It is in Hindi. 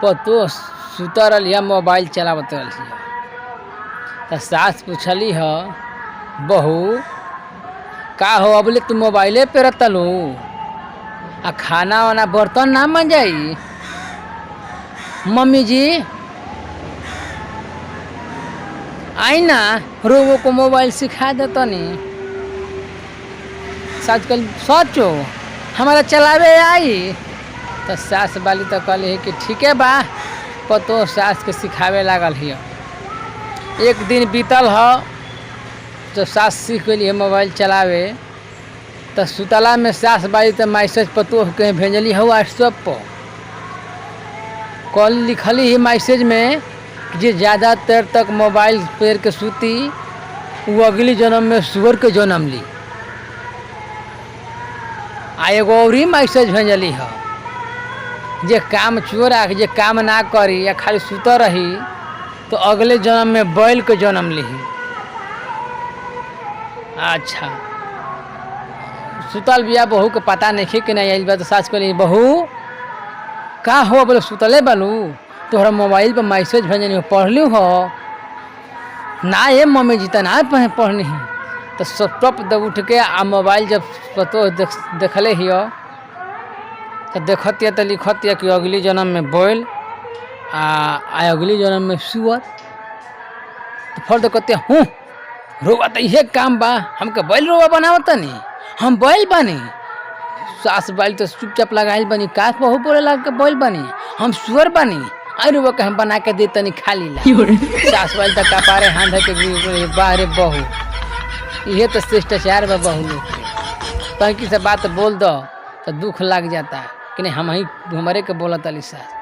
पतो सुतर रही मोबाइल चलावत रही। तो सास पूछली ह बहू का हो अबले तू मोबाइले पे रतलू आ खाना वाना बर्तन ना मन जाई। मम्मी जी आई ना रोगो को मोबाइल सिखा दे तनी। सास कल सोचो हमारा चलावे आई। तो सास वाली तो कहली कि ठीक है बा पतो सास के सिखावे लागल हिय। एक दिन बीतल ह तो सास सीख गई है मोबाइल चलावे। तो सुतला में सास बाली तो मैसेज पतो कहीं भेजली हो व्हाट्सएप पर। कल लिखली ही मैसेज में जे ज़्यादा देर तक मोबाइल पेर के सूती वो अगली जन्म में सुअर के जन्म ली। आ एगो और ही मैसेज भेजली है जे काम चोरा जे काम ना करी या खाली सुत रही तो अगले जन्म में बैल के जन्म ली। अच्छा सुतल बिया बहू के पता नहीं कि नहीं आई। तो सास कहली बहू का हो बोले सुतले बालू तोहरा मोबाइल पर मैसेज भेजनी पढ़लू हो ना ये मम्मी जी तो ना पढ़नी है। तो सब दब उठ के आ मोबाइल जब पतो देखले हियो तो देखतिया तो लिखतिया कि अगली जन्म में बैल आ अगली जन्म में सुअर। तो फल तो कहते हूँ रोबा तो ये काम बा हमके बैल रोबा बनावत नहीं हम बैल बनी। सास बैल तो चुपचाप लगाइल बनी काश बहू बोले लग के बैल बनी हम सुअर बनी आई रोबा के हम बना के दे तनी खा लीला। सास बैल तो कपारे हाथ के बाहरे बहू ये तो शिष्टाचार बा बहू लोग के। तंकी से बात बोल दो तो दुख लग जाता है कि नहीं हम ही हमारे के बोला तली सास।